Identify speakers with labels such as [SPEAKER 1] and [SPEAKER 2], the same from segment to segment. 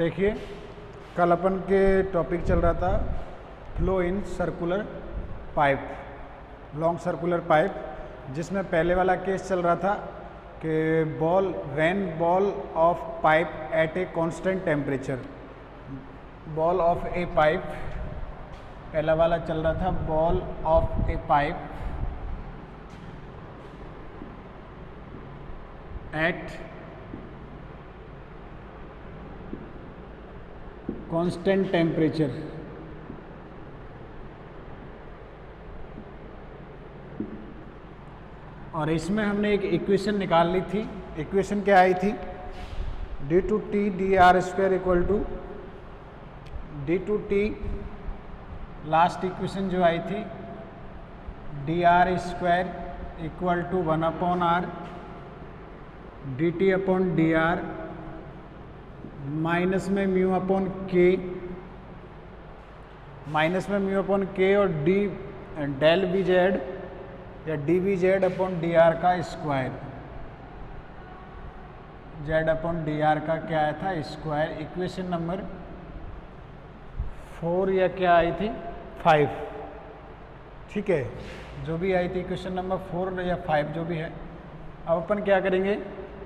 [SPEAKER 1] देखिए, कल अपन के टॉपिक चल रहा था flow in circular pipe, long circular pipe, जिसमें पहले वाला केस चल रहा था कि when wall of pipe at a constant temperature, wall of a pipe, पहला वाला चल रहा था wall of a pipe at constant temperature. और इसमें हमने एक इक्वेशन निकाल ली थी। इक्वेशन क्या आई थी? D two t d are square equal to d two t, last equation जो आई थी d are square equal to 1/r d T upon D R minus में म्यू अपॉन के, माइनस में म्यू अपॉन के और d del we z या d v Z upon D r का square, z upon D r का क्या आया था? स्क्वायर। इक्वेशन नंबर 4 या क्या आई थी? 5, ठीक है, जो भी आई थी इक्वेशन नंबर 4 या 5 जो भी है। अब अपन क्या करेंगे,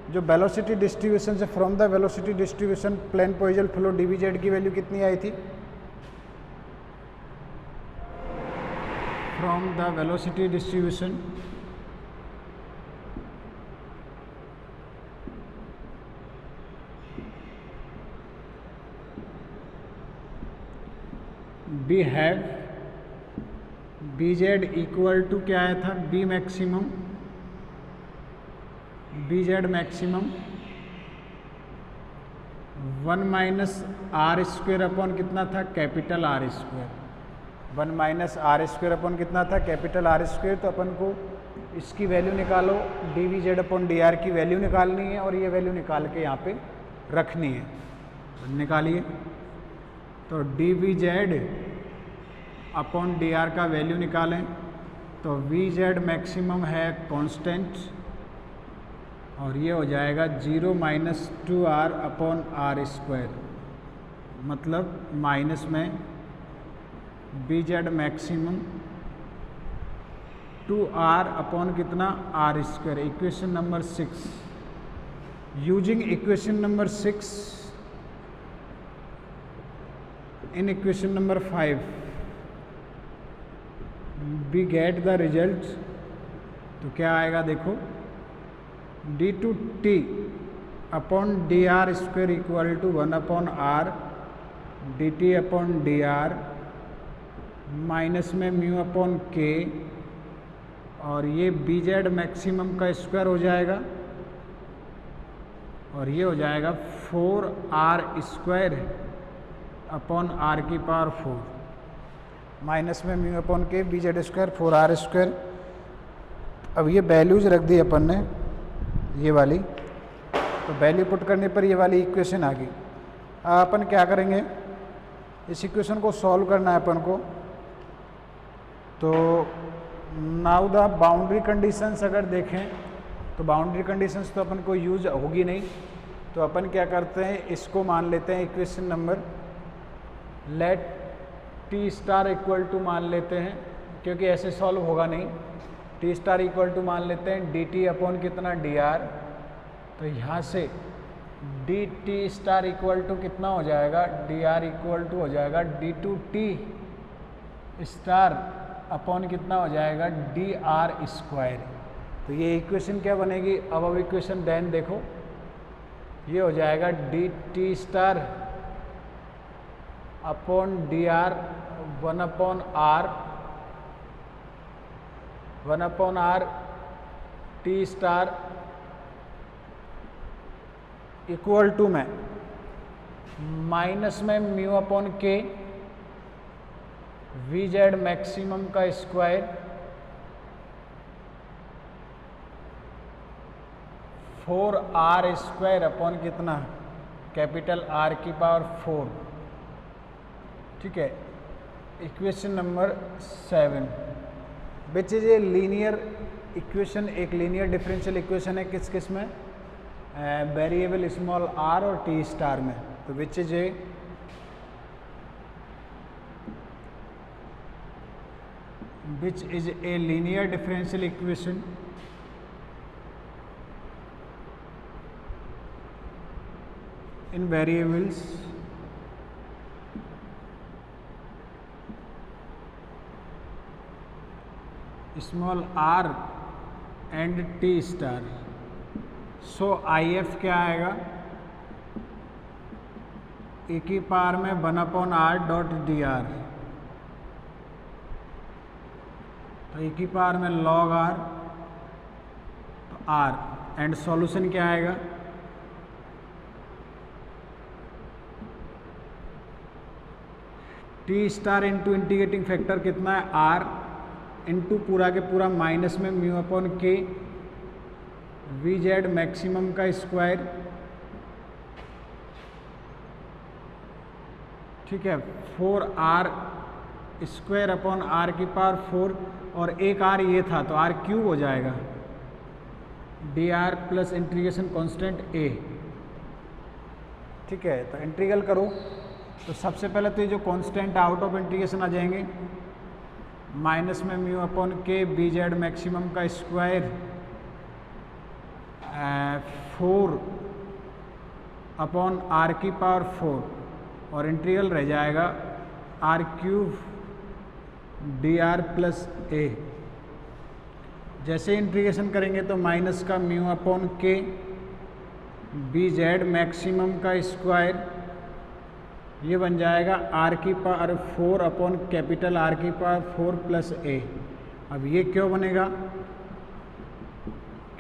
[SPEAKER 1] जो वेलोसिटी डिस्ट्रीब्यूशन से from the velocity distribution plane Poiseuille flow d v z की वैल्यू कितनी आई थी? From the velocity distribution we have v z equal to क्या आया था? V maximum, v Z maximum 1 minus r square upon कितना था? Capital R square. 1 minus r square upon कितना था? Capital R square. तो अपन को इसकी वैल्यू निकालो, d v Z upon D R की वैल्यू निकालनी है और ये वैल्यू निकाल के यहाँ पे रखनी है। तो निकालिए, तो d v Z upon D r का वैल्यू निकालें तो वी जेड मैक्सिमम है कांस्टेंट और ये हो जाएगा 0 minus 2r upon are square, मतलब माइनस में b Z maximum 2r upon कितना? R square. Equation number 6, using equation number 6 in equation number 5 we get the result. तो क्या आएगा देखो, D two t upon D R square equal to 1/r d T upon D R minus में mu upon के और ये B Z maximum का square हो जाएगा और ये हो जाएगा 4r स्क्वायर अपॉन आर की पावर 4 माइनस में म्यू अपॉन के B Z square 4r square. अब ये वैल्यूज रख दी अपन ने, ये वाली, तो वैल्यू पुट करने पर ये वाली इक्वेशन आ गई। अपन क्या करेंगे, इस इक्वेशन को सॉल्व करना है अपन को। तो नाउ द बाउंड्री कंडीशंस अगर देखें तो बाउंड्री कंडीशंस तो अपन को यूज होगी नहीं, तो अपन क्या करते हैं, इसको मान लेते हैं equation number let T star equal to मान लेते हैं, क्योंकि ऐसे सॉल्व होगा नहीं। टी स्टार इक्वल टू मान लेते हैं डी टी अपॉन कितना? D R. तो यहाँ से D T star equal to कितना हो जाएगा? डी आर इक्वल टू हो जाएगा D two T star upon कितना हो जाएगा? D R square. तो ये इक्वेशन क्या बनेगी? अब इक्वेशन देन देखो, ये हो जाएगा D T star upon D R 1/r T star equal to में माइनस में mu upon K V Z maximum का स्क्वायर 4r स्क्वायर अपॉन कितना? कैपिटल आर की पावर 4, ठीक है। Equation number 7 which is a linear equation, एक linear differential equation है किस किस में? वेरिएबल स्मॉल r और टी स्टार में। तो which is a linear differential equation in variables small r and t star. So IF क्या आएगा, e की पावर में 1/r डॉट डी आर, तो e की पावर में log r तो r, एंड सॉल्यूशन क्या आएगा, T star into integrating factor कितना है आर इंटू पूरा के पूरा माइनस में mu upon K V Z maximum का स्क्वायर, ठीक है, 4r स्क्वायर अपॉन आर की पावर 4, और एक आर ये था तो आर क्यूब हो जाएगा, D R plus integration constant a, ठीक है। तो इंटीग्रल करो तो सबसे पहले तो ये जो कांस्टेंट आउट ऑफ इंटीग्रेशन आ जाएंगे, माइनस में म्यू अपॉन के बी जेड मैक्सिमम का स्क्वायर 4 अपॉन आर की पावर 4, और इंटीग्रल रह जाएगा r cube d are plus a. जैसे इंटीग्रेशन करेंगे तो माइनस का म्यू अपॉन के बी जेड मैक्सिमम का स्क्वायर, ये बन जाएगा आर की पावर 4 अपॉन कैपिटल आर की पावर 4 प्लस ए। अब ये क्यों बनेगा,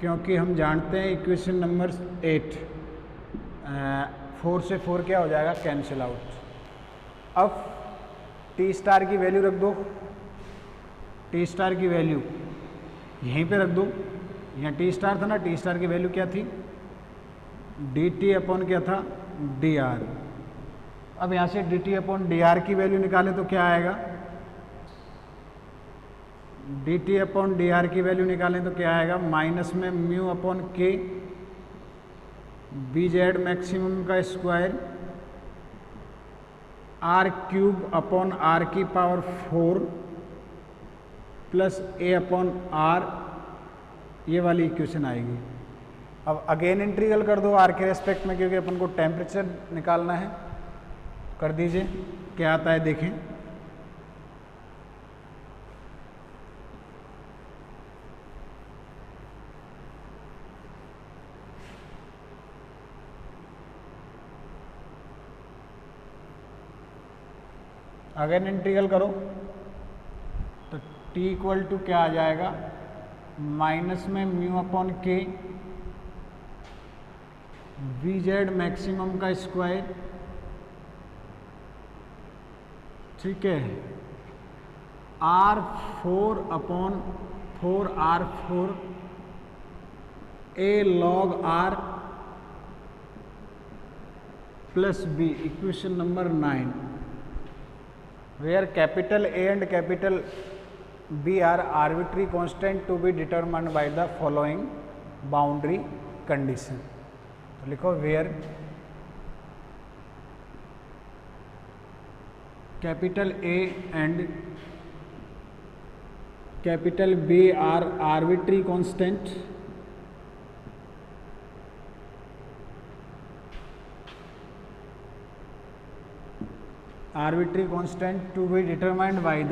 [SPEAKER 1] क्योंकि हम जानते हैं इक्वेशन नंबर 8 4 से 4 क्या हो जाएगा, कैंसिल आउट। अब टी स्टार की वैल्यू रख दो, टी स्टार की वैल्यू यहीं पे रख दो, यहाँ टी स्टार था ना, टी स्टार की वैल्यू क्या थी, डी टी अपॉन क्या था, डी आर। अब यहाँ से D T upon D R की वैल्यू निकालें तो क्या आएगा, d T upon D R की वैल्यू निकालें तो क्या आएगा, माइनस में म्यू अपॉन के बी जेड मैक्सिमम का square r cube upon are की power 4 plus a upon r, ये वाली इक्वेशन आएगी। अब अगेन इंटीग्रल कर दो आर के रेस्पेक्ट में, क्योंकि अपन को टेम्परेचर निकालना है, कर दीजिए क्या आता है देखें। अगेन इंटीग्रल करो तो t इक्वल टू क्या आ जाएगा, माइनस में mu upon K V Z maximum का स्क्वायर, ठीक है, R4 upon 4R4 A log R plus B, equation number 9, where capital A and capital B are arbitrary constant to be determined by the following boundary condition. तो लिखो where capital A and capital B are arbitrary constant to be determined by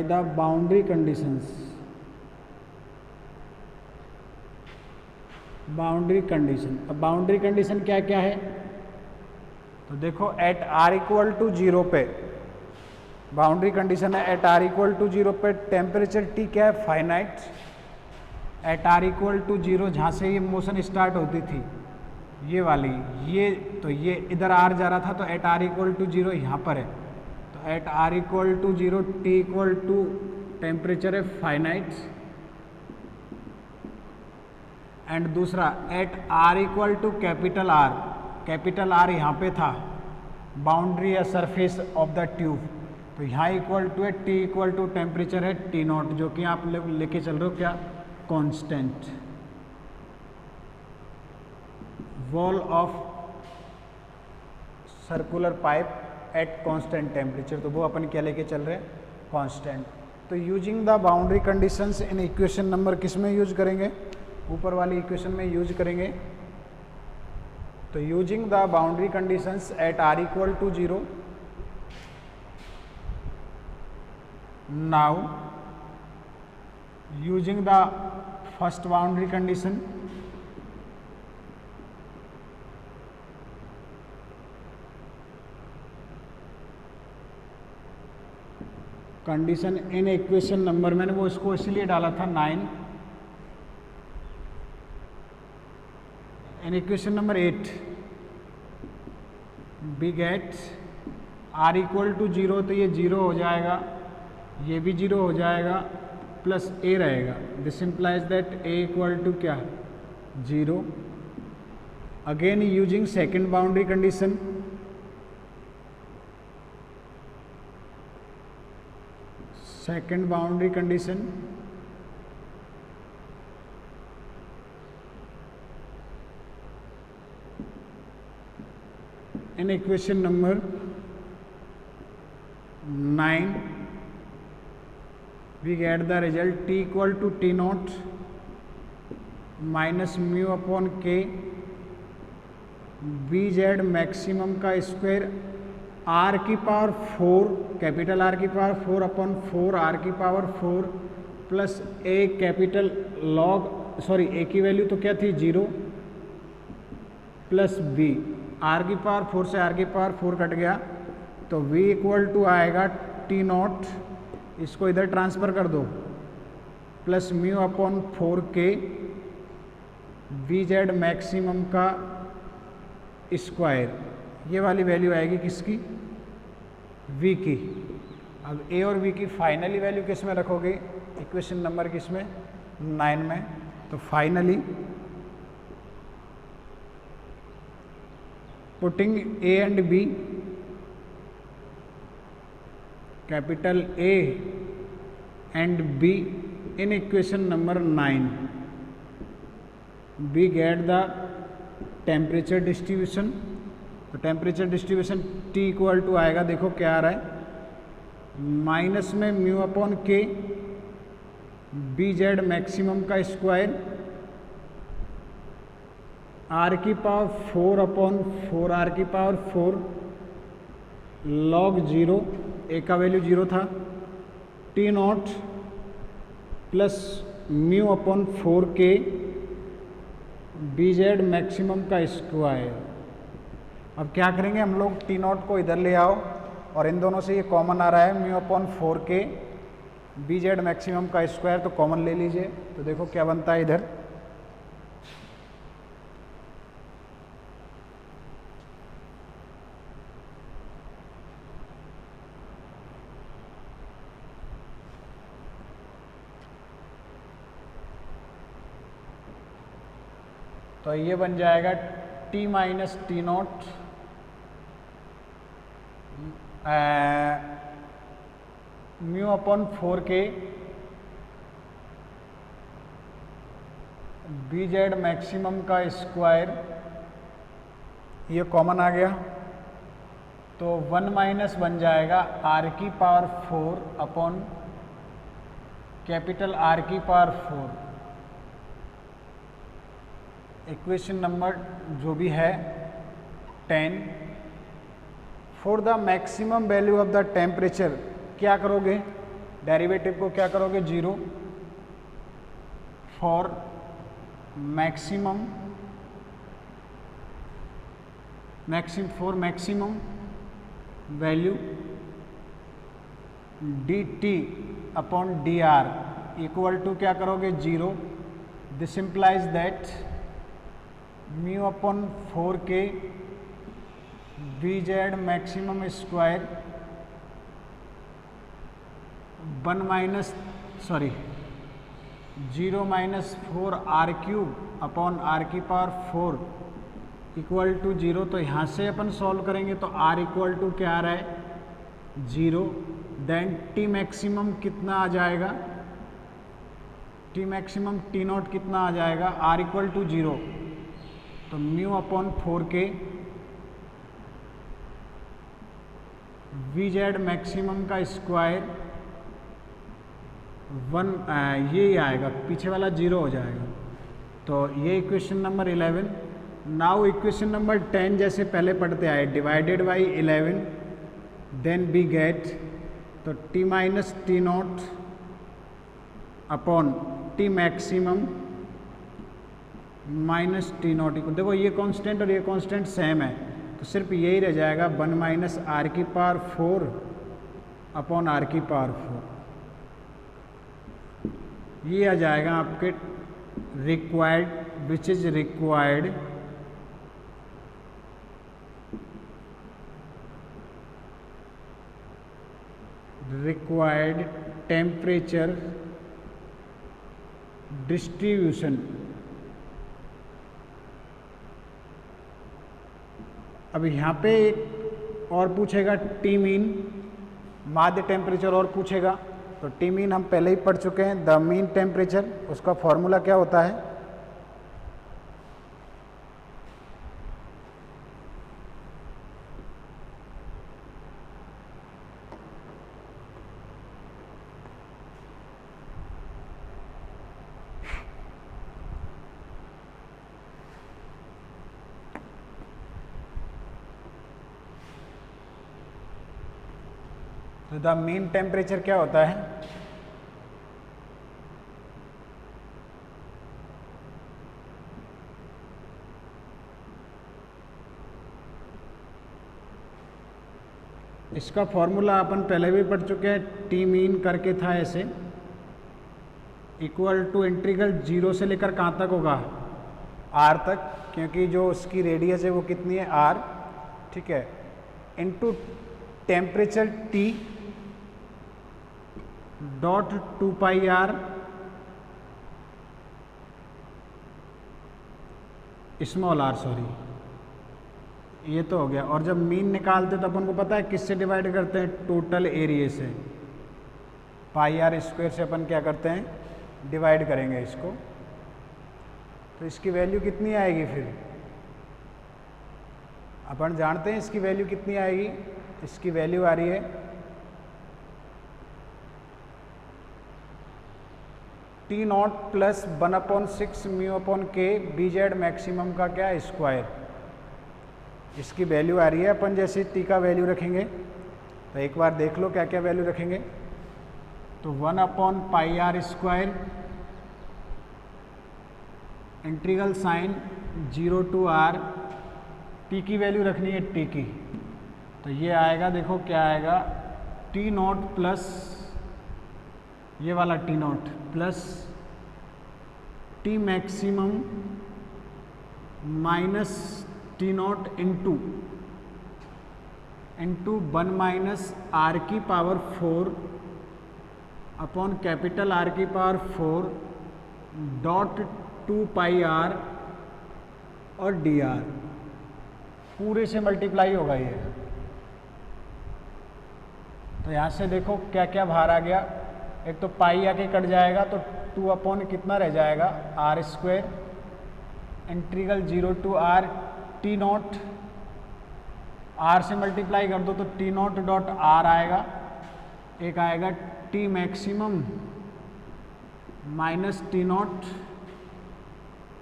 [SPEAKER 1] the boundary conditions। Boundary condition, अब boundary condition क्या क्या है, तो देखो eight R equal to 0 पे boundary condition है, एट आर इक्वल टू 0 पे टेम्परेचर टी क्या है, finite, at R equal to 0 जहाँ से ये मोशन स्टार्ट होती थी ये वाली, ये तो ये इधर आर जा रहा था, तो एट आर इक्वल टू 0 यहाँ पर है, तो at R equal to 0 T equal to temperature है फाइनाइट, एंड दूसरा at R equal to capital R यहाँ पे था, बाउंड्री या सरफेस ऑफ द ट्यूब, तो यहाँ इक्वल टू है टी इक्वल टू टेम्परेचर है टी नॉट, जो कि आप लेके चल रहे हो क्या, constant. Wall of circular pipe at constant temperature, तो वो अपन क्या लेके चल रहे हैं, कांस्टेंट। तो using the boundary conditions in equation number किस में यूज करेंगे, ऊपर वाली इक्वेशन में यूज करेंगे। तो using the boundary conditions at R equal to 0, now using the first boundary condition, condition in equation number, मैंने वो इसको इसलिए डाला था 9, in equation number 8 we get R equal to 0, तो ये 0 हो जाएगा, ये भी 0 हो जाएगा, प्लस ए रहेगा। This implies that A equal to क्या, 0। Again using second boundary condition, second boundary condition, in equation number 9 we get the result t equal to t naught minus mu upon के B Z maximum का square R की power 4, capital are की power 4 upon 4 R की power 4 plus ए capital log, sorry ए की value तो क्या थी 0, plus b are की पावर 4 से आर की पावर 4 कट गया, तो v इक्वल टू आएगा टी नॉट, इसको इधर ट्रांसफ़र कर दो, प्लस म्यू अपॉन 4 के वी जेड मैक्सिमम का स्क्वायर, ये वाली वैल्यू आएगी किसकी, v की। अब a और v की फाइनली वैल्यू किस में रखोगे, इक्वेशन नंबर किस में, 9 में। तो finally putting a and b, capital A and B in equation number 9, we get the temperature distribution। तो temperature distribution T equal to आएगा, देखो क्या आ रहा है, माइनस में म्यू अपॉन के बी जेड मैक्सिमम का स्क्वायर आर की पावर 4 अपॉन 4 आर की पावर 4 लॉग 0, ए का वैल्यू 0 था, T naught plus mu upon 4 K B Z maximum का स्क्वायर। अब क्या करेंगे हम लोग, टी नॉट को इधर ले आओ और इन दोनों से ये कॉमन आ रहा है, mu upon 4 K B Z maximum का स्क्वायर, तो कॉमन ले लीजिए। तो देखो क्या बनता है इधर, तो ये बन जाएगा T minus T naught mu upon 4 K B Z maximum का स्क्वायर, ये कॉमन आ गया, तो 1 माइनस बन जाएगा आर की पावर 4 अपॉन कैपिटल आर की पावर 4। इक्वेशन नंबर जो भी है 10, for the maximum value of the temperature क्या करोगे, डेरिवेटिव को क्या करोगे 0, for maximum value D T upon D R equal to क्या करोगे 0। This implies that mu upon 4 K B Z maximum square 0 minus 4 R cube upon are की power 4 equal to 0। तो यहाँ से अपन सॉल्व करेंगे तो आर इक्वल टू क्या आ रहा है 0, देन टी मैक्सिमम कितना आ जाएगा, टी मैक्सिमम टी नॉट कितना आ जाएगा, आर इक्वल टू 0, तो mu upon 4k V Z maximum का स्क्वायर 1 ये आएगा, पीछे वाला 0 हो जाएगा। तो ये equation number 11। Now equation number 10 जैसे पहले पढ़ते आए, divided by 11 then we get, तो t minus T naught upon T maximum minus T naught equal, देखो ये कांस्टेंट और ये कांस्टेंट सेम है, तो सिर्फ यही रह जाएगा 1 माइनस आर की पावर 4 अपॉन आर की पावर 4। ये आ जाएगा आपके required, which is required temperature distribution. अब यहाँ पे एक और पूछेगा टी मीन, माध्य टेम्परेचर और पूछेगा, तो टी मीन हम पहले ही पढ़ चुके हैं, द मीन टेम्परेचर, उसका फॉर्मूला क्या होता है, तो द मीन टेम्परेचर क्या होता है, इसका फॉर्मूला अपन पहले भी पढ़ चुके हैं, टी मीन करके था ऐसे, इक्वल टू इंटीग्रल 0 से लेकर कहाँ तक होगा, आर तक, क्योंकि जो उसकी रेडियस है वो कितनी है, आर, ठीक है, into temperature T dot 2 pi R small R, sorry ये तो हो गया। और जब मीन निकालते तो अपन को पता है किससे डिवाइड करते हैं, टोटल एरिया से, पाई आर स्क्वायर से अपन क्या करते हैं, डिवाइड करेंगे इसको, तो इसकी वैल्यू कितनी आएगी, फिर अपन जानते हैं इसकी वैल्यू कितनी आएगी, इसकी वैल्यू आ रही है T naught plus 1/6 mu upon के बी जेड मैक्सिमम का क्या स्क्वायर, इसकी वैल्यू आ रही है। अपन जैसे टी का वैल्यू रखेंगे तो एक बार देख लो क्या क्या वैल्यू रखेंगे, तो 1/πr square integral sign 0 to R, T की वैल्यू रखनी है टी की, तो ये आएगा, देखो क्या आएगा, टी नॉट प्लस ये वाला T naught plus T maximum minus T naught into 1 minus are की पावर 4 अपॉन कैपिटल आर की पावर 4 डॉट 2 पाई आर और डी आर, पूरे से मल्टीप्लाई होगा ये। तो यहाँ से देखो क्या क्या बाहर आ गया, एक तो पाई आके कट जाएगा, तो 2 अपॉन कितना रह जाएगा, R square integral 0 to R T naught, R से मल्टीप्लाई कर दो तो टी नॉट डॉट आर आएगा, एक आएगा T maximum minus T naught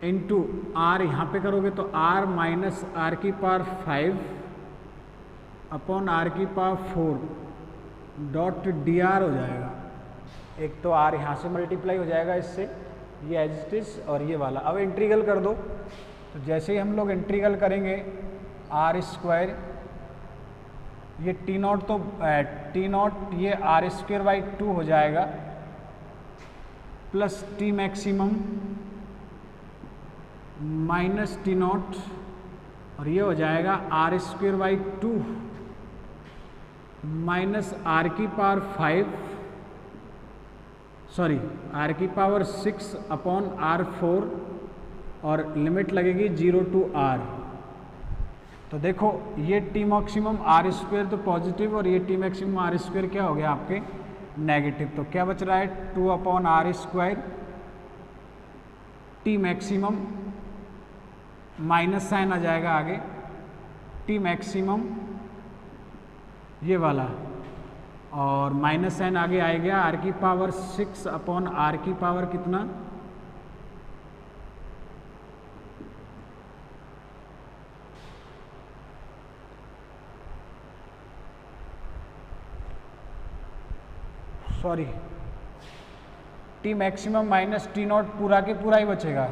[SPEAKER 1] into R, यहाँ पे करोगे तो आर माइनस आर की पावर 5 अपॉन आर की पावर 4 डॉट डी आर हो जाएगा। एक तो आर यहाँ से मल्टीप्लाई हो जाएगा इससे, ये एज इट इज, और ये वाला अब इंटीग्रल कर दो, तो जैसे ही हम लोग इंटीग्रल करेंगे आर स्क्वायर, ये टी नॉट तो टी नॉट ये आर स्क्वायर बाई 2 हो जाएगा plus T maximum minus T naught, और ये हो जाएगा R square by 2 minus are की पावर 5, सॉरी आर की पावर 6 अपॉन आर 4, और लिमिट लगेगी 0 टू आर, तो देखो ये टी मैक्सिमम आर स्क्वायर तो पॉजिटिव और ये टी मैक्सिमम आर स्क्वायर क्या हो गया आपके नेगेटिव। तो क्या बच रहा है 2/r², T maximum minus sign आ जाएगा आगे, टी मैक्सिमम ये वाला और माइनस साइन आगे आएगा आर की पावर 6/r की पावर कितना, sorry T maximum minus T not पूरा के पूरा ही बचेगा।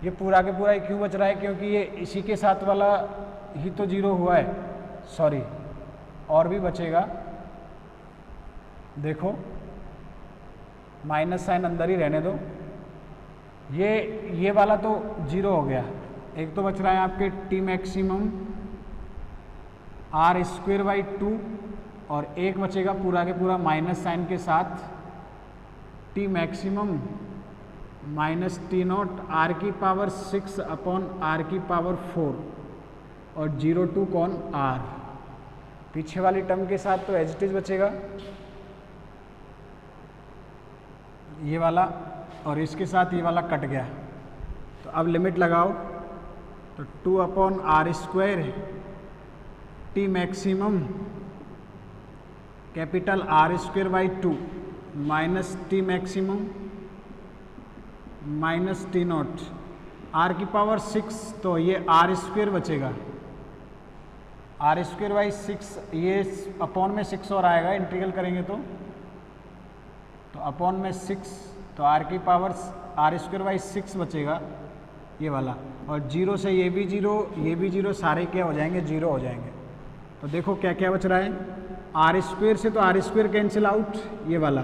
[SPEAKER 1] ये पूरा के पूरा ही क्यों बच रहा है, क्योंकि ये इसी के साथ वाला ही तो जीरो हुआ है, सॉरी और भी बचेगा। देखो माइनस साइन अंदर ही रहने दो, ये वाला तो जीरो हो गया। एक तो बच रहा है आपके टी मैक्सिमम r²/2 और एक बचेगा पूरा के पूरा माइनस साइन के साथ T maximum minus T naught R की पावर 6/r की पावर 4 और 0 कौन r। पीछे वाली टर्म के साथ तो एज इट इज बचेगा ये वाला और इसके साथ ये वाला कट गया। तो अब लिमिट लगाओ, तो 2/r² T maximum capital r² minus T maximum minus T naught R की पावर 6, तो ये r² बचेगा, r²/6 ये अपॉन में 6 और आएगा इंटीग्रल करेंगे तो अपॉन में 6, तो r की पावर r²/6 बचेगा ये वाला, और 0 से ये भी 0 सारे क्या हो जाएंगे 0 हो जाएंगे। तो देखो क्या क्या बच रहा है, r² से तो r² कैंसिल आउट ये वाला,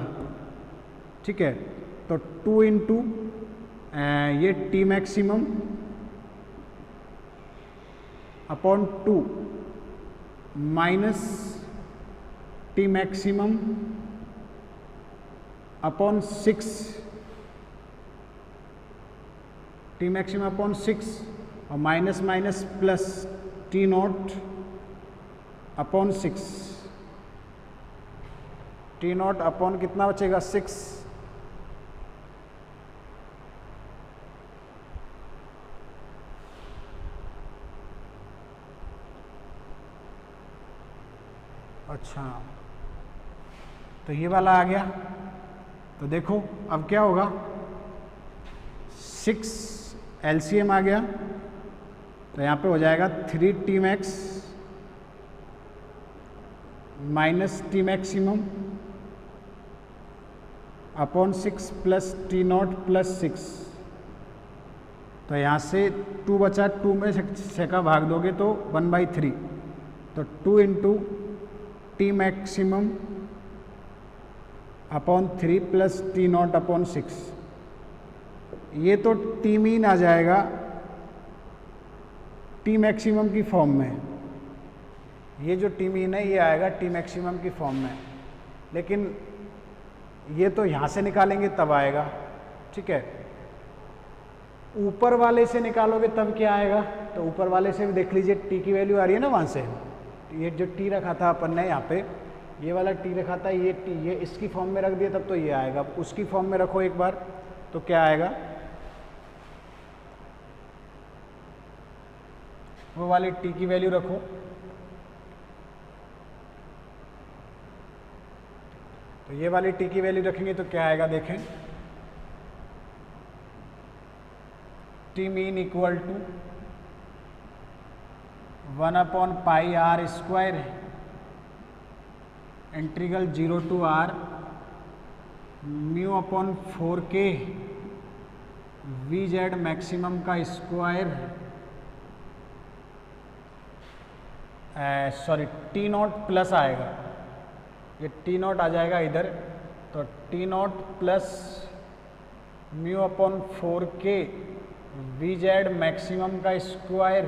[SPEAKER 1] ठीक है। तो 2 इंटू ये T maximum upon 2 minus T maximum upon 6, T maximum upon 6 और minus minus plus T naught upon 6, T naught upon कितना बचेगा 6, अच्छा तो ये वाला आ गया। तो देखो अब क्या होगा, 6 LCM आ गया, तो यहाँ पे हो जाएगा 3t max minus T maximum upon 6 plus T naught plus 6। तो यहाँ से 2 बचा, 2 में से का भाग दोगे तो 1/3, तो 2 into T maximum upon 3 plus T naught upon 6। ये तो टी मीन आ जाएगा टी मैक्सिमम की फॉर्म में, ये जो टी मीन है ये आएगा टी मैक्सिमम की फॉर्म में, लेकिन ये तो यहाँ से निकालेंगे तब आएगा, ठीक है। ऊपर वाले से निकालोगे तब क्या आएगा, तो ऊपर वाले से भी देख लीजिए टी की वैल्यू आ रही है ना वहाँ से, ये जो टी रखा था अपन ने यहाँ पे, ये वाला टी रखा था, ये टी ये इसकी फॉर्म में रख दिया तब तो ये आएगा। उसकी फॉर्म में रखो एक बार तो क्या आएगा, वो वाली टी की वैल्यू रखो, तो ये वाली टी की वैल्यू रखेंगे तो क्या आएगा देखें, t mean equal to 1/πr² integral 0 to r mu upon 4k VZ maximum का square, sorry t naught plus आएगा, ये टी नॉट आ जाएगा इधर, तो T naught plus mu upon 4k VZ maximum का स्क्वायर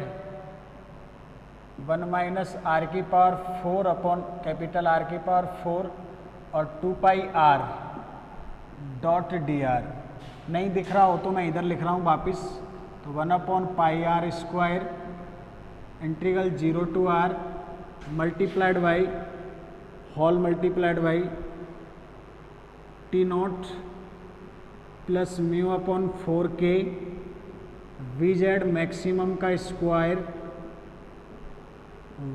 [SPEAKER 1] 1 माइनस आर की power 4 upon capital R की पावर 4 और 2πr डॉट dr। नहीं दिख रहा हो तो मैं इधर लिख रहा हूँ वापिस, तो 1/πr² integral 0 to R multiplied by whole multiplied by T naught plus mu upon 4k V Z maximum का स्क्वायर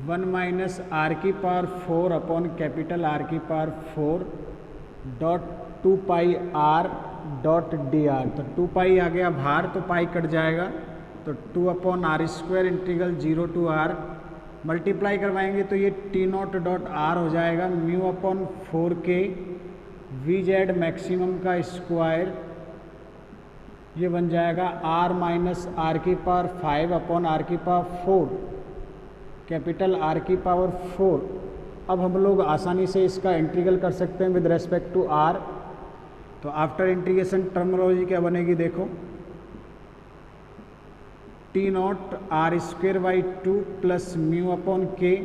[SPEAKER 1] 1 माइनस आर की पावर 4 अपॉन कैपिटल आर की power 4 dot 2 pi R dot D R. तो 2 पाई आ गया बाहर तो pi cut जाएगा, तो 2 upon are square integral 0 to R multiply करवाएंगे तो ये टी नॉट डॉट आर हो जाएगा mu upon 4k V Z maximum का स्क्वायर, ये बन जाएगा r माइनस आर की पावर 5 अपॉन आर की पावर 4 कैपिटल आर की पावर 4। अब हम लोग आसानी से इसका इंटीग्रल कर सकते हैं विद रेस्पेक्ट टू आर। तो आफ्टर इंटीग्रेशन टर्मिनोलॉजी क्या बनेगी देखो, T naught R square by 2 plus mu upon K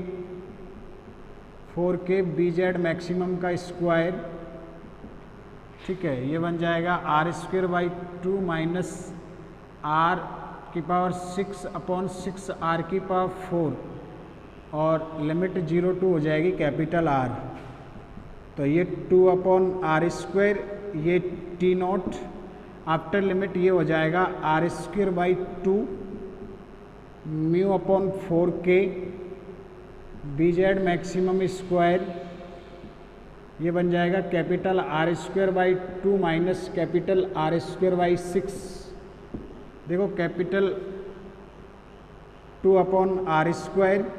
[SPEAKER 1] 4k B Z maximum का स्क्वायर, ठीक है, ये बन जाएगा R square by 2 minus are की पावर 6 अपॉन 6 आर की पावर 4 और लिमिट 0 टू हो जाएगी कैपिटल आर। तो ये 2 अपॉन आर स्क्वायर, ये टी नॉट आफ्टर लिमिट ये हो जाएगा R square by 2 mu upon 4k B Z maximum square, ये बन जाएगा capital R square by 2 minus capital R square by 6। देखो capital 2 upon are square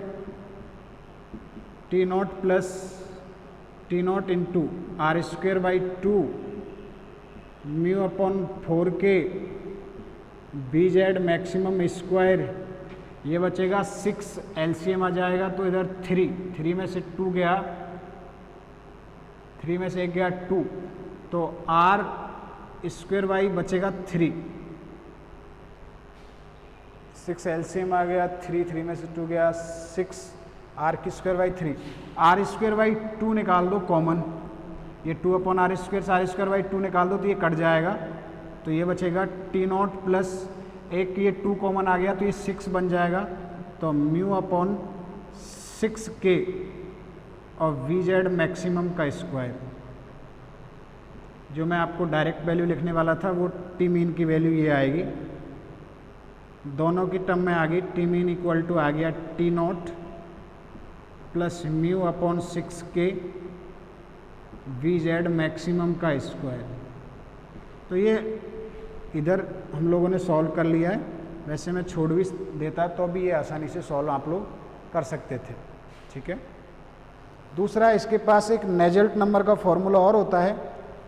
[SPEAKER 1] T naught plus T naught into are square by 2 mu upon 4k B Z maximum square, ये बचेगा 6 LCM आ जाएगा तो इधर 3 में से 2 गया, 3 में से 1 गया 2, तो आर स्क्वायर बाई बचेगा 3, 6 एलसीएम आ गया 3 में से 2 गया 6 आर की square by 3, R square by 2 निकाल दो कॉमन, ये 2 अपॉन आर स्क्वायर से आर स्क्वायर बाई 2 निकाल दो तो ये कट जाएगा, तो ये बचेगा टी नॉट प्लस एक ये 2 कॉमन आ गया तो ये 6 बन जाएगा, तो म्यू अपॉन 6k और वी जेड मैक्सिमम का स्क्वायर। जो मैं आपको डायरेक्ट वैल्यू लिखने वाला था वो टी मीन की वैल्यू ये आएगी, दोनों की टर्म में आ गई, टी मीन इक्वल टू आ गया T naught plus mu upon 6k V Z maximum का स्क्वायर। तो ये इधर हम लोगों ने सॉल्व कर लिया है, वैसे मैं छोड़ भी देता तो भी ये आसानी से सॉल्व आप लोग कर सकते थे, ठीक है। दूसरा, इसके पास एक नेजल्ट नंबर का फॉर्मूला और होता है,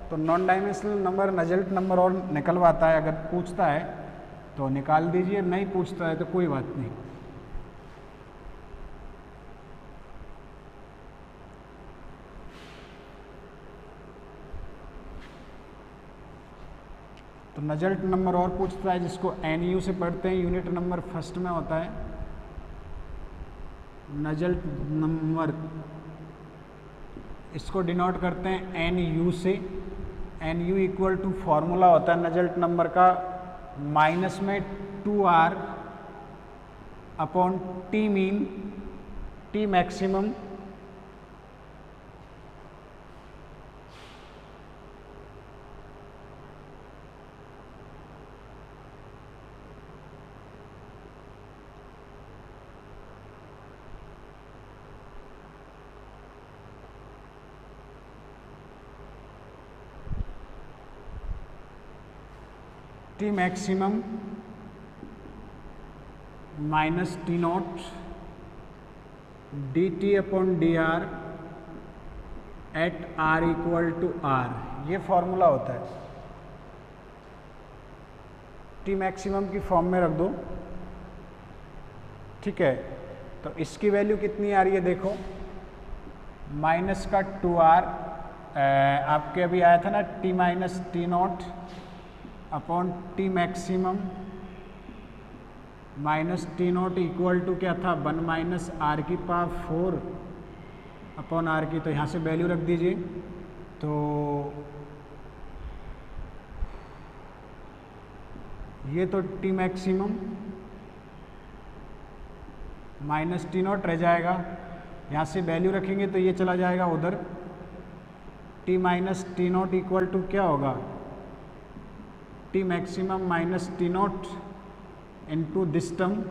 [SPEAKER 1] तो नॉन डायमेंशनल नंबर नेजल्ट नंबर और निकलवाता है, अगर पूछता है तो निकाल दीजिए, नहीं पूछता है तो कोई बात नहीं। तो नजल्ट नंबर और पूछता है जिसको एनयू से पढ़ते हैं, यूनिट नंबर फर्स्ट में होता है नजल्ट नंबर, इसको डिनोट करते हैं एनयू से। एनयू इक्वल टू फॉर्मूला होता है नजल्ट नंबर का माइनस में 2r upon T mean T maximum T maximum minus T naught D T upon D R at R equal to R, ये फॉर्मूला होता है। टी मैक्सिमम की form में रख दो, ठीक है। तो इसकी वैल्यू कितनी आ रही है देखो, माइनस का 2r आपके अभी आया था ना T minus T naught upon T maximum minus T naught equal to क्या था 1 माइनस आर की पावर 4 अपॉन आर की, तो यहाँ से वैल्यू रख दीजिए। तो ये तो T maximum minus T not रह जाएगा, यहाँ से वैल्यू रखेंगे तो ये चला जाएगा उधर, T minus T naught equal to क्या होगा, T maximum minus T naught into this term,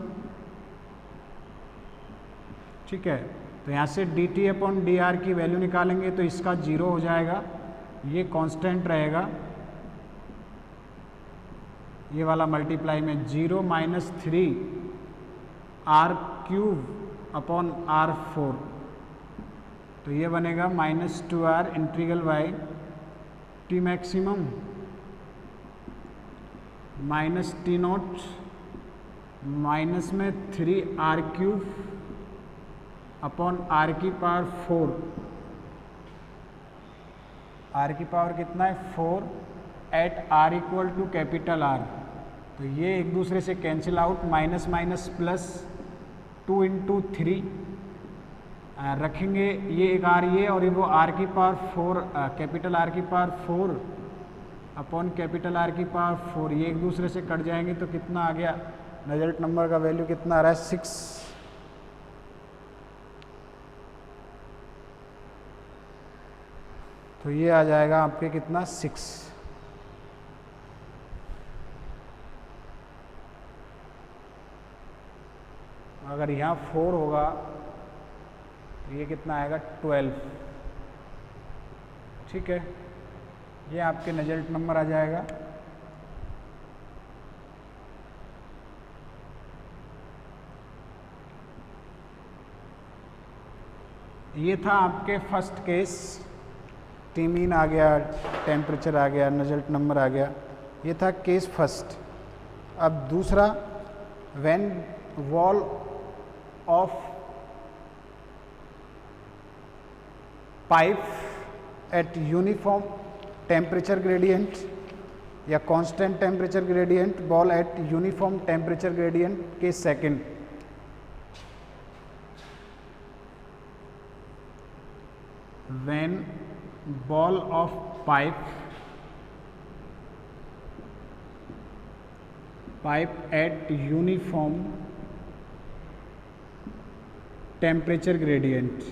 [SPEAKER 1] ठीक है। तो यहाँ से D T upon D R की वैल्यू निकालेंगे तो इसका 0 हो जाएगा, ये कांस्टेंट रहेगा, ये वाला मल्टीप्लाई में 0 minus 3 R cube upon R 4, तो ये बनेगा minus 2r integral by T maximum minus T naught minus में 3r क्यूब अपॉन r की पावर 4, r की पावर कितना है 4 at r equal to capital R, तो ये एक दूसरे से cancel out, minus minus plus 2 into 3 रखेंगे, ये एक r ये और ये वो r की पावर 4 कैपिटल R की पावर 4 अपॉन कैपिटल R की पावर 4, ये एक दूसरे से कट जाएंगे तो कितना आ गया, रिजल्ट नंबर का वैल्यू कितना आ रहा है 6। तो ये आ जाएगा आपके कितना 6। अगर यहाँ 4 होगा तो ये कितना आएगा 12, ठीक है। ये आपके रिजल्ट नंबर आ जाएगा। ये था आपके फर्स्ट केस, टी मीन आ गया, टेम्परेचर आ गया, रिजल्ट नंबर आ गया, ये था केस फर्स्ट। अब दूसरा, when wall of pipe at uniform temperature gradient या constant temperature gradient, ball at uniform temperature gradient के second, when ball of pipe at uniform temperature gradient,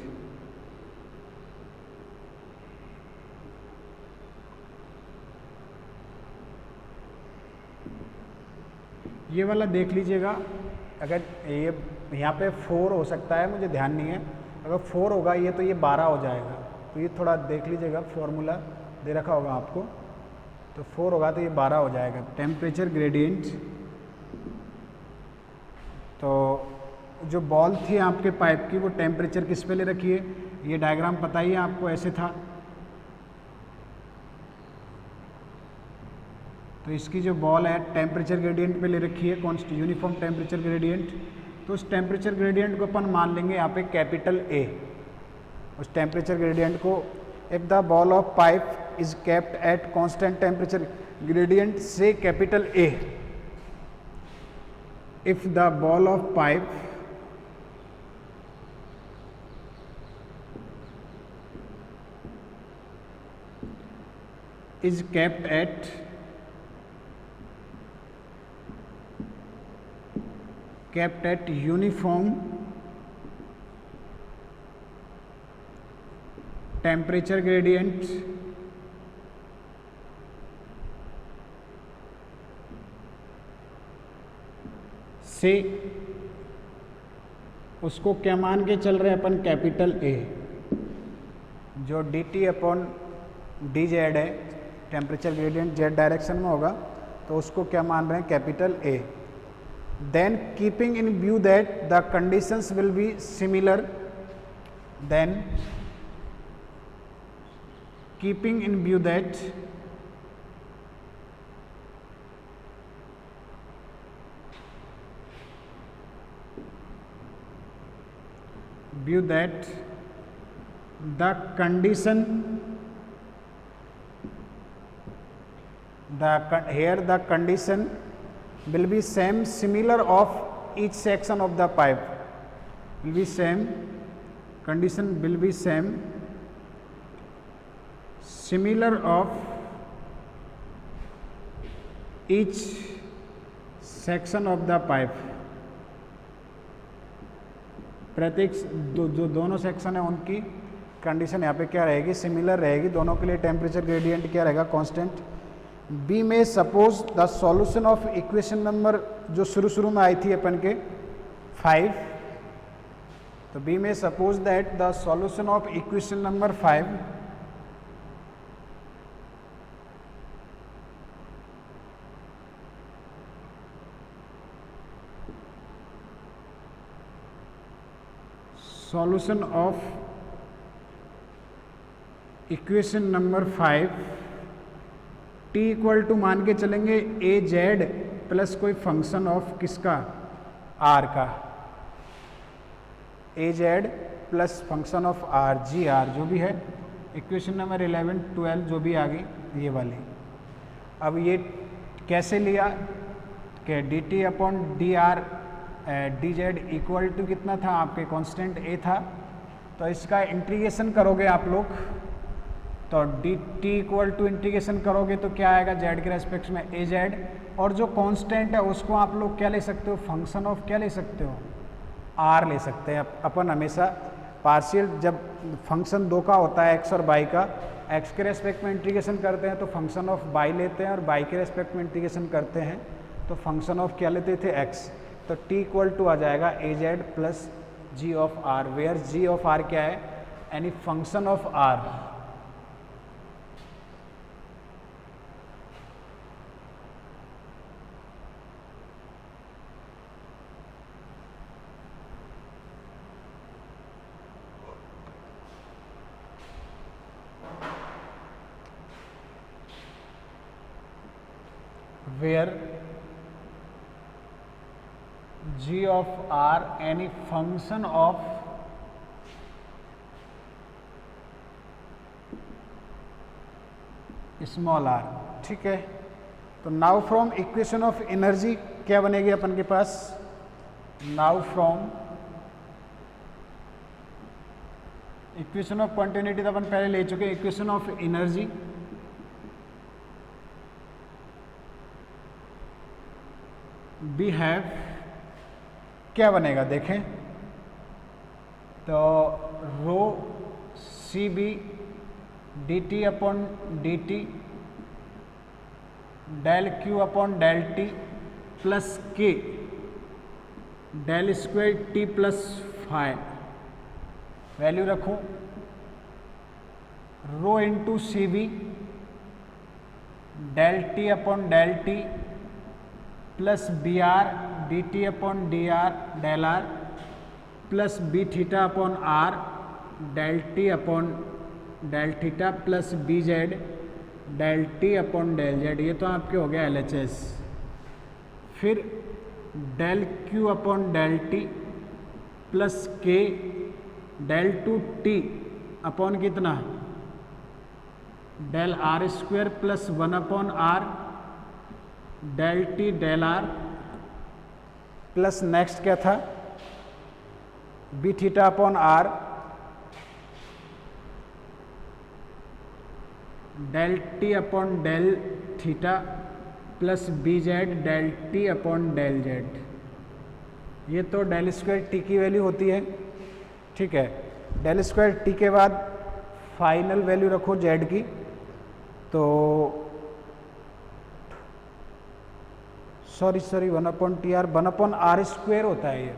[SPEAKER 1] ये वाला देख लीजिएगा। अगर ये यहाँ पे 4 हो सकता है, मुझे ध्यान नहीं है, अगर 4 होगा ये तो ये 12 हो जाएगा, तो ये थोड़ा देख लीजिएगा, फॉर्मूला दे रखा होगा आपको, तो 4 होगा तो ये 12 हो जाएगा टेम्परेचर ग्रेडियंट। तो जो बॉल थी आपके पाइप की वो टेम्परेचर किस पे ले रखी है, ये डायग्राम पता ही है आपको, ऐसे था। तो इसकी जो बॉल है टेम्परेचर ग्रेडियंट पे ले रखी है, कॉन्स्ट यूनिफॉर्म टेम्परेचर ग्रेडियंट, तो उस टेम्परेचर ग्रेडियंट को अपन मान लेंगे यहाँ पे कैपिटल A। उस टेम्परेचर ग्रेडियंट को, if the ball of pipe is kept at constant temperature gradient से capital A, if the ball of pipe is kept at uniform temperature gradient से, उसको क्या मान के चल रहे हैं अपन, कैपिटल A, जो dt अपॉन डी जेड है, टेम्परेचर ग्रेडियंट जेड डायरेक्शन में होगा, तो उसको क्या मान रहे हैं, capital A। Then keeping in view that the conditions will be similar, then keeping in view that the condition, here the condition will be same, similar of each section of the pipe will be same, condition will be same, similar of each section of the pipe, प्रत्येक जो दोनों section है उनकी condition यहाँ पे क्या रहेगी, similar रहेगी, दोनों के लिए टेम्परेचर ग्रेडियंट क्या रहेगा, कांस्टेंट। बी में suppose the solution of equation number जो शुरू में आई थी अपन के 5, तो बी में suppose that the solution of equation number 5 solution of equation number 5 t equal to मान के चलेंगे ए जेड प्लस कोई फंक्शन ऑफ किसका, r का, a Z plus function of r, g r जो भी है, इक्वेशन नंबर 11 12 जो भी आ गई ये वाली। अब ये कैसे लिया कि D T upon D R D Z equal to कितना था आपके, कांस्टेंट ए था, तो इसका इंटीग्रेशन करोगे आप लोग, तो D T equal to integration करोगे तो क्या आएगा, जेड के रेस्पेक्ट में ए जेड, और जो कांस्टेंट है उसको आप लोग क्या ले सकते हो, फंक्शन ऑफ क्या ले सकते हो, आर ले सकते हैं। अपन हमेशा पार्शियल जब फंक्शन दो का होता है एक्स और बाई का, एक्स के रेस्पेक्ट में इंटीग्रेशन करते हैं तो फंक्शन ऑफ बाई लेते हैं, और बाई के रेस्पेक्ट में इंटीग्रेशन करते हैं तो फंक्शन ऑफ क्या लेते थे, एक्स। तो t इक्वल टू आ जाएगा a Z plus g of r, where g of r क्या है, यानी function of r. where g of r any function of small r, ठीक है। तो now from equation of energy क्या बनेगी अपन के पास, now from equation of continuity तो अपन पहले ले चुके हैं, equation of energy we have क्या बनेगा देखें, तो rho c b d T upon d T del q upon del t plus k del square t plus 5, value रखो, rho into c b del T upon del t plus b r d T upon D r del are plus b theta upon are del T upon del theta plus B Z del T upon del Z, ये तो आपके हो गया L H S. फिर del q upon del t plus k del two t upon कितना, del R square plus 1 upon are del T del are plus next क्या था, B theta upon are del T upon del theta plus B Z del T upon del Z, ये तो del square T की value होती है, ठीक है। Del square T के बाद फाइनल वैल्यू रखो जेड की, तो sorry 1 upon T R 1 upon are square होता है, ये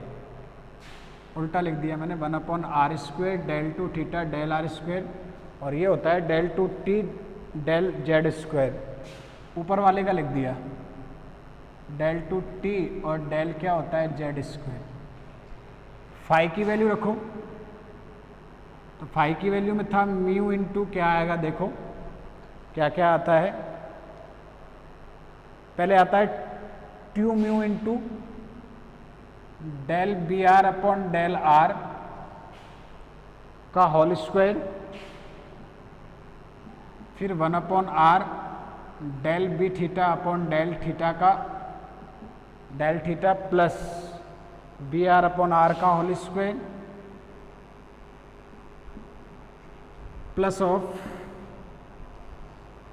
[SPEAKER 1] उल्टा लिख दिया मैंने, 1 upon are square del two theta del R square, और ये होता है del two T del Z square, ऊपर वाले का लिख दिया डेल टू टी और डेल क्या होता है जेड स्क्वायर। फाई की वैल्यू रखो, तो फाई की वैल्यू में था म्यू इंटू क्या आएगा, देखो क्या क्या आता है, पहले आता है ट्यू mu into del B are upon del are का होल स्क्वायर, फिर 1 upon are del b theta upon del theta का del theta plus b are upon are का होल स्क्वायर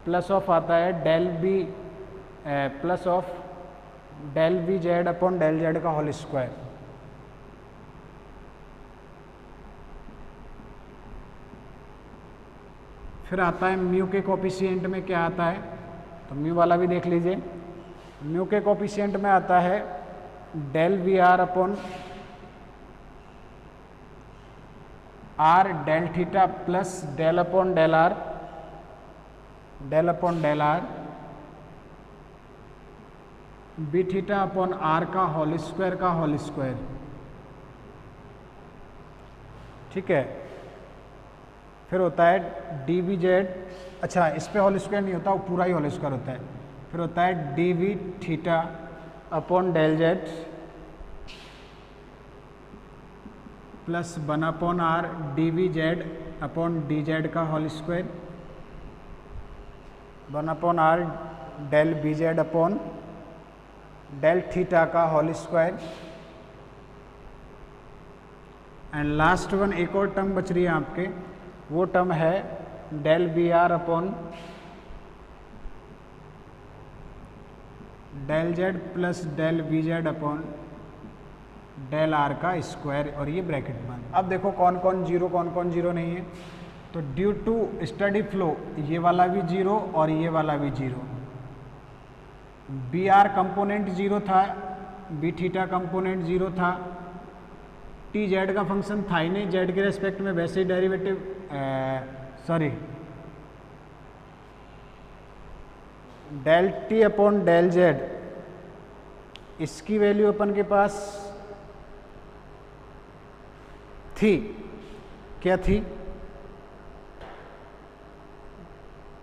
[SPEAKER 1] प्लस ऑफ आता है del b plus of del B Z upon del z का whole square. फिर आता है mu के coefficient में क्या आता है, तो म्यू वाला भी देख लीजिए। म्यू के कोफिशिएंट में आता है del V R upon are del theta plus del upon del R B theta upon are का होल स्क्वायर। ठीक है, फिर होता है डी वी जेड, अच्छा इस पे होल स्क्वायर नहीं होता, वो पूरा ही होल स्क्वायर होता है। फिर होता है d v theta upon del Z plus 1 upon are d v Z upon D z का whole square, 1 upon are del B Z upon del theta का whole square. And last one एक और term बच रही है आपके, वो term है del B are upon del Z plus del B Z upon del are का स्क्वायर, और ये ब्रैकेट बंद। अब देखो कौन कौन जीरो नहीं है, तो ड्यू टू स्टडी फ्लो ये वाला भी जीरो और ये वाला भी zero. B r component zero था, बी थीटा कंपोनेंट जीरो था, टी जेड का फंक्शन था ही नहीं, जेड के रेस्पेक्ट में वैसे ही derivative del T upon del z, इसकी वैल्यू अपन के पास थी, क्या थी,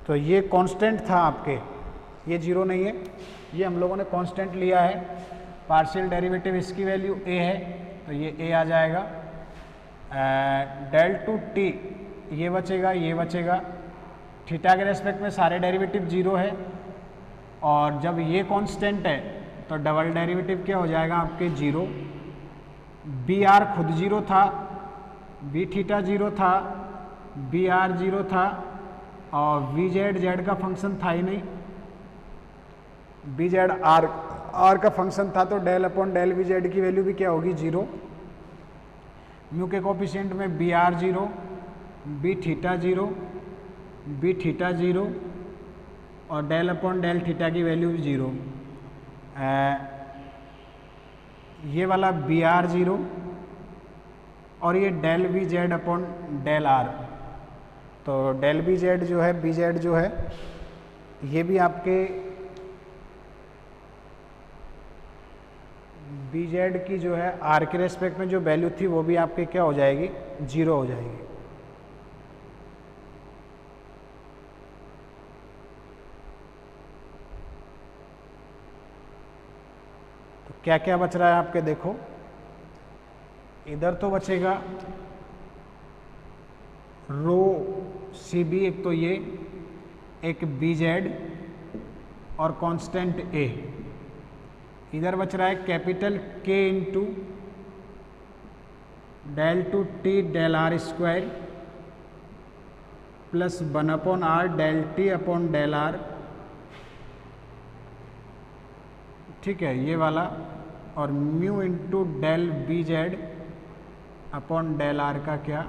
[SPEAKER 1] तो ये कांस्टेंट था आपके, ये जीरो नहीं है, ये हम लोगों ने कांस्टेंट लिया है। पार्शियल डेरिवेटिव इसकी वैल्यू ए है, तो ये ए आ जाएगा। डेल टू टी ये बचेगा, ये बचेगा, थीटा के रेस्पेक्ट में सारे डेरिवेटिव जीरो है, और जब ये कांस्टेंट है तो डबल डेरिवेटिव क्या हो जाएगा आपके जीरो। बी आर खुद जीरो था, बी थीटा जीरो था, बी आर जीरो था, और वी जेड जेड का फंक्शन था ही नहीं, बी जेड आर का फंक्शन था, तो del upon del we Z की वैल्यू भी क्या होगी जीरो। म्यू के कोफिशिएंट में B R zero, B theta zero, B theta zero, और डेल अपॉन डेल थीटा की वैल्यू भी जीरो। ये वाला बी आर जीरो, और ये del V Z upon del R, तो डेल बी जेड जो है, बी जेड जो है, ये भी आपके बी जेड की जो है आर के रेस्पेक्ट में जो वैल्यू थी वो भी आपके क्या हो जाएगी, जीरो हो जाएगी। तो क्या क्या बच रहा है आपके, देखो इधर तो बचेगा रो सी बी, एक तो ये, एक बी जेड और कांस्टेंट ए। इधर बच रहा है capital K into del two T del R square plus 1 upon are del T upon del R, ठीक है ये वाला, और mu into del B Z upon del are का क्या,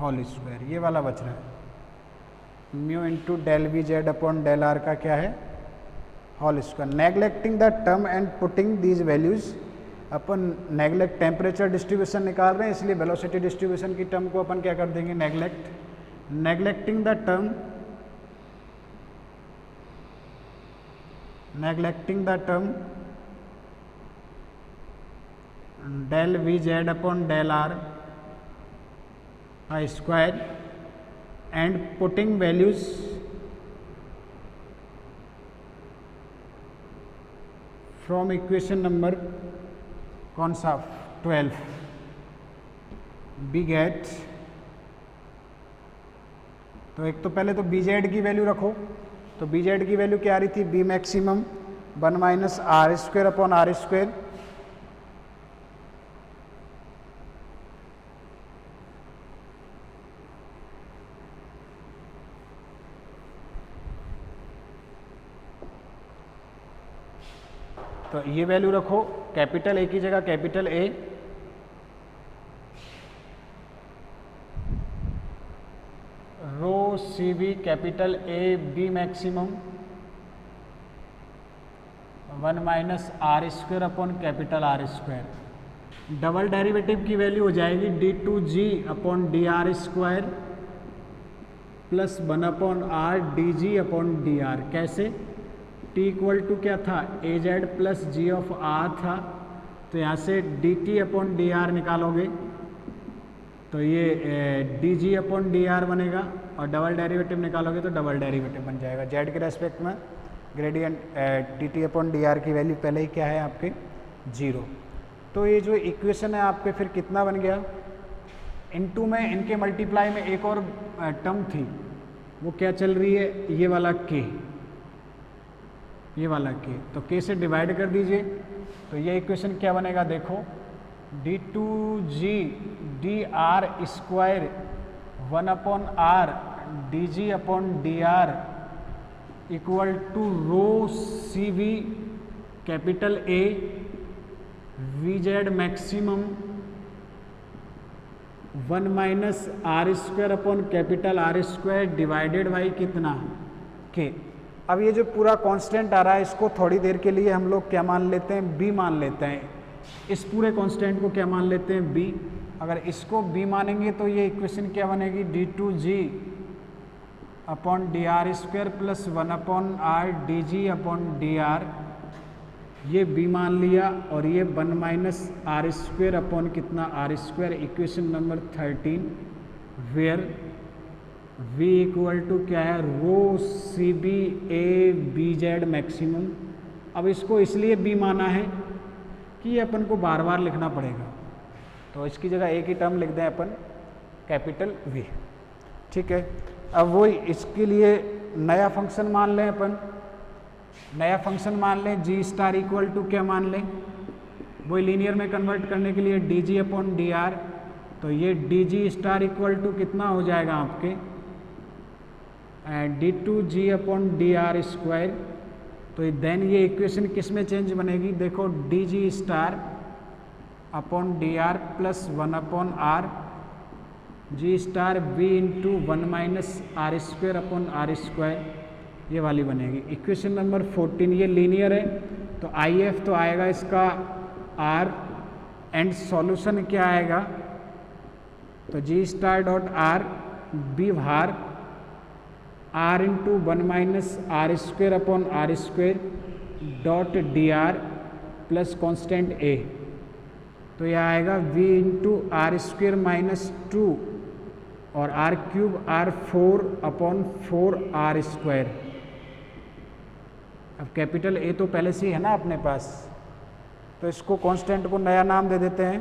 [SPEAKER 1] होल स्क्वायर, ये वाला बच रहा है। Mu into del B Z upon del are का क्या है, whole square. Neglecting the term and putting these values, upon neglect temperature distribution निकाल रहे हैं, इसलिए वेलोसिटी डिस्ट्रीब्यूशन की टर्म को अपन क्या कर देंगे, neglect. Neglecting the term del V Z upon del R square and putting values from equation number कौन सा 12, बी गेट, तो एक तो पहले तो बी जेड की वैल्यू रखो, तो बी जेड की वैल्यू क्या आ रही थी, B maximum 1 minus are square upon are square, तो ये वैल्यू रखो, कैपिटल ए की जगह capital A, rho C C B capital A B maximum 1 minus are square upon capital R square. Double derivative की वैल्यू हो जाएगी D two जी upon D R square plus 1 upon R D G upon D R. कैसे? T equal to क्या था, ए Z plus g of are था, तो यहाँ से D T upon D R निकालोगे तो ये डी जी अपॉन डी आर बनेगा, और डबल डेरिवेटिव निकालोगे तो डबल डेरिवेटिव बन जाएगा। जेड के रेस्पेक्ट में gradient D T upon D R की वैल्यू पहले ही क्या है आपके 0। तो ये जो इक्वेशन है आपके फिर कितना बन गया, इनटू में इनके मल्टीप्लाई में एक और टर्म थी, वो क्या चल रही है, ये वाला के, ये वाला के, तो के से डिवाइड कर दीजिए तो ये इक्वेशन क्या बनेगा, देखो D two G D are square 1 upon R D G upon D R equal to rho C V capital A V Z maximum 1 minus are square upon capital R square divided by कितना, K. अब ये जो पूरा constant आ रहा है इसको थोड़ी देर के लिए हम लोग क्या मान लेते हैं, बी मान लेते हैं। इस पूरे कांस्टेंट को क्या मान लेते हैं, बी। अगर इसको बी मानेंगे तो ये इक्वेशन क्या बनेगी, डी टू जी upon D R square plus 1 upon R D G upon D r, ये बी मान लिया, और ये 1 माइनस आर स्क्वायर अपॉन कितना, r square. Equation number 13 where v equal to क्या है, rho c b a b Z maximum. अब इसको इसलिए b माना है कि ये अपन को बार बार लिखना पड़ेगा, तो इसकी जगह एक ही टर्म लिख दें अपन, कैपिटल V। ठीक है, अब वही इसके लिए नया फंक्शन मान लें अपन, नया फंक्शन मान लें जी स्टार इक्वल टू क्या मान लें, वही लीनियर में कन्वर्ट करने के लिए डी जी अपॉन डी आर, तो ये D G star equal to कितना हो जाएगा आपके डी टू जी अपॉन डी आर स्क्वायर। तो देन ये इक्वेशन किस में चेंज बनेगी, देखो D G star upon D R plus 1 upon R G star B into 1 minus are square upon are square, ये वाली बनेगी। इक्वेशन नंबर 14 ये लीनियर है, तो आई एफ तो आएगा इसका आर, एंड सॉल्यूशन क्या आएगा, तो g star dot r b bar r into 1 minus are square upon are square dot D R plus constant a, तो यह आएगा v into are square minus 2 और r cube r 4 upon 4 are square. अब capital a तो पहले से ही है ना अपने पास, तो इसको कांस्टेंट को नया नाम दे देते हैं,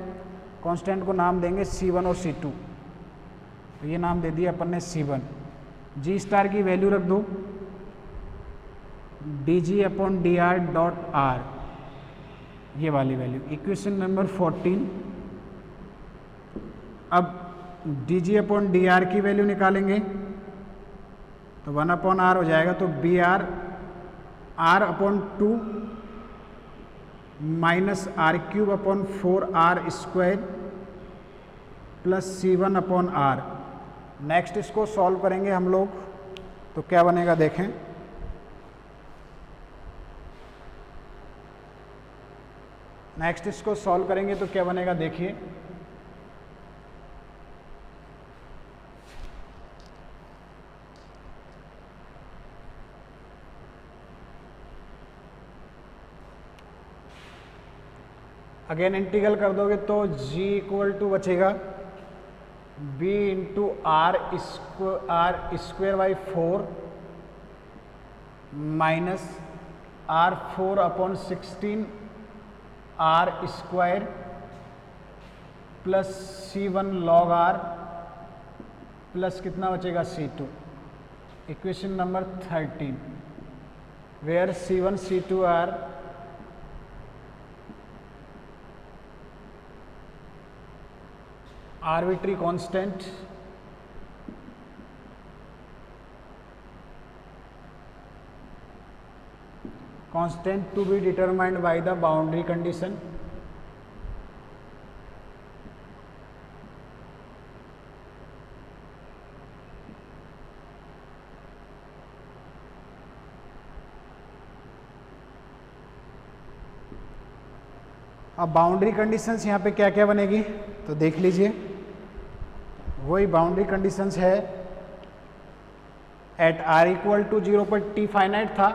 [SPEAKER 1] कांस्टेंट को नाम देंगे C1 और C2, तो ये नाम दे दिया अपन ने C1। जी स्टार की वैल्यू रख दो डी जी upon D R dot R, ये वाली वैल्यू। इक्वेशन नंबर 14, अब डी जी अपॉन डी आर की वैल्यू निकालेंगे तो 1 अपॉन आर हो जाएगा, तो B R R upon 2 minus R cube upon 4 are square plus C1 upon R. Next इसको सॉल्व करेंगे हम लोग तो क्या बनेगा देखें, नेक्स्ट इसको सॉल्व करेंगे तो क्या बनेगा देखिए, अगेन इंटीग्रल कर दोगे तो g इक्वल टू बचेगा b into are square by 4 minus R 4 upon 16 R square plus C1 log R plus कितना बचेगा C2। Equation number 13 where C1 C2 are arbitrary constant to be determined by the boundary condition। अब boundary conditions यहाँ पे क्या क्या बनेगी तो देख लीजिए, वही बाउंड्री कंडीशंस है। एट r इक्वल टू 0 पर t फाइनाइट था,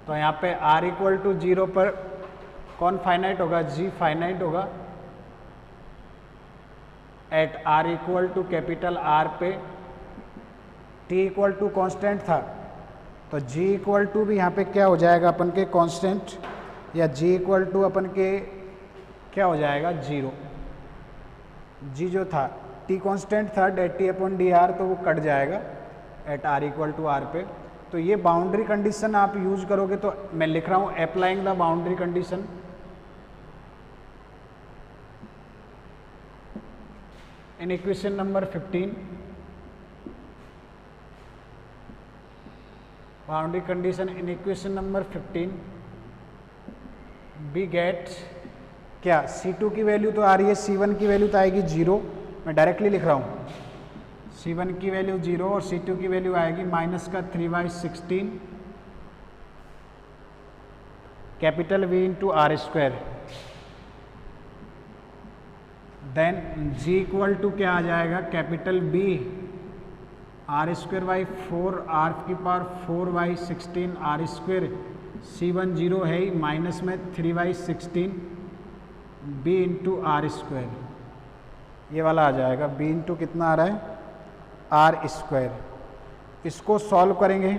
[SPEAKER 1] तो यहाँ पे r इक्वल टू 0 पर कौन फाइनाइट होगा, g फाइनाइट होगा। At r equal to capital R पे t इक्वल टू कॉन्स्टेंट था, तो g इक्वल टू भी यहाँ पे क्या हो जाएगा अपन के कांस्टेंट, या g इक्वल टू अपन के क्या हो जाएगा 0। g जो था t कांस्टेंट था डेट t अपॉन डी आर, तो वो कट जाएगा at r equal to r पे। तो ये बाउंड्री कंडीशन आप यूज करोगे, तो मैं लिख रहा हूँ applying the boundary condition. In equation number 15 boundary condition in equation number 15 B get क्या, C2 की वैल्यू तो आ रही है, C1 की वैल्यू तो आएगी 0, मैं डायरेक्टली लिख रहा हूँ C1 की वैल्यू 0 और C2 की वैल्यू आएगी माइनस का 3/16 capital V into are square. Then G equal to क्या आ जाएगा, capital B R square by 4 R की पावर 4/16 आर स्क्वायर। C1 0 है ही, माइनस में 3/16 B इंटू आर स्क्वायर, ये वाला आ जाएगा। B इंटू कितना आ रहा है आर स्क्वायर। इसको सॉल्व करेंगे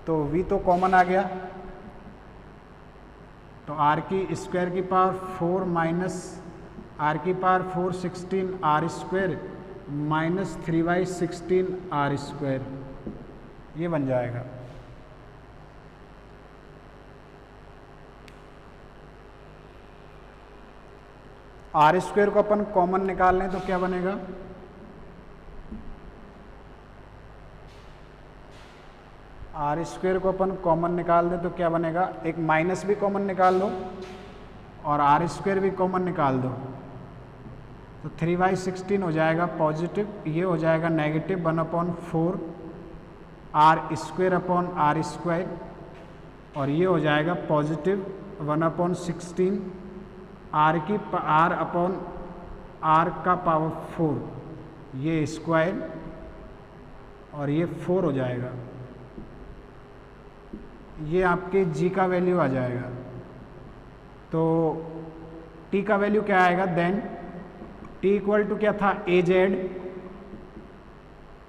[SPEAKER 1] तो V तो कॉमन आ गया, तो R की स्क्वायर की पावर 4 माइनस R की power 4/16 R square minus 3/16 R square, ये बन जाएगा। आर स्क्वायर को अपन कॉमन निकाल लें तो क्या बनेगा, आर स्क्वायर को अपन कॉमन निकाल दें तो क्या बनेगा, एक माइनस भी कॉमन निकाल दो और आर स्क्वायर भी कॉमन निकाल दो, तो 3/16 हो जाएगा पॉजिटिव, ये हो जाएगा negative 1/4 R square upon are square, और ये हो जाएगा पॉजिटिव 1/16 आर अपॉन आर का पावर 4, ये स्क्वायर और ये 4 हो जाएगा। ये आपके g का वैल्यू आ जाएगा। तो t का वैल्यू क्या आएगा, देन t इक्वल टू क्या था ए जेड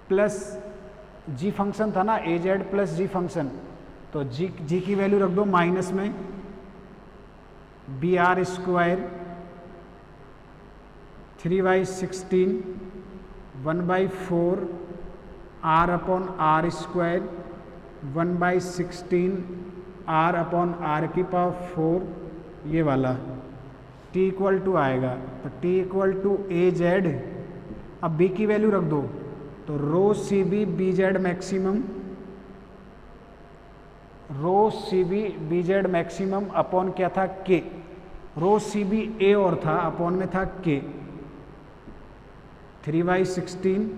[SPEAKER 1] प्लस जी फंक्शन था ना, a Z plus g function, तो g की वैल्यू रख दो माइनस में B r square 3/16 1/4 r upon are square 1/16 are upon are की पावर 4, ये वाला t इक्वल टू आएगा, तो t equal to a z. अब b की वैल्यू रख दो, तो rho c b b Z maximum, rho c b b Z maximum upon क्या था k, रो सी बी ए और था अपॉन में था k, 3/16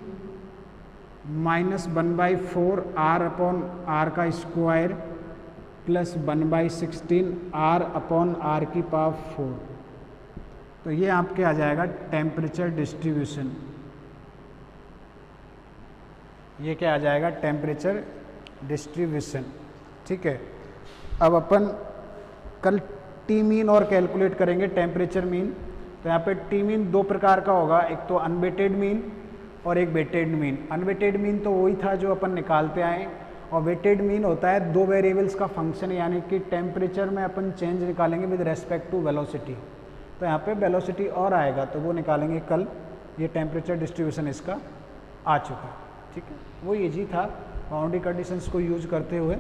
[SPEAKER 1] minus 1/4 r upon are का square plus 1/16 are upon are की पावर 4, तो ये आपके आ जाएगा टेम्परेचर डिस्ट्रीब्यूशन। ये क्या आ जाएगा, टेम्परेचर डिस्ट्रीब्यूशन। ठीक है, अब अपन कल टी मीन और कैलकुलेट करेंगे, टेम्परेचर मीन। तो यहाँ पे टी मीन दो प्रकार का होगा, एक तो अनवेटेड मीन और एक वेटेड मीन। अनवेटेड मीन तो वही था जो अपन निकालते आए, और वेटेड मीन होता है दो वेरिएबल्स का फंक्शन, यानी कि टेम्परेचर में अपन चेंज निकालेंगे विद रेस्पेक्ट टू वेलोसिटी। तो यहाँ पे वेलोसिटी और आएगा, तो वो निकालेंगे कल। ये टेम्परेचर डिस्ट्रीब्यूशन इसका आ चुका है। ठीक है, वो इजी था बाउंड्री कंडीशंस को यूज करते हुए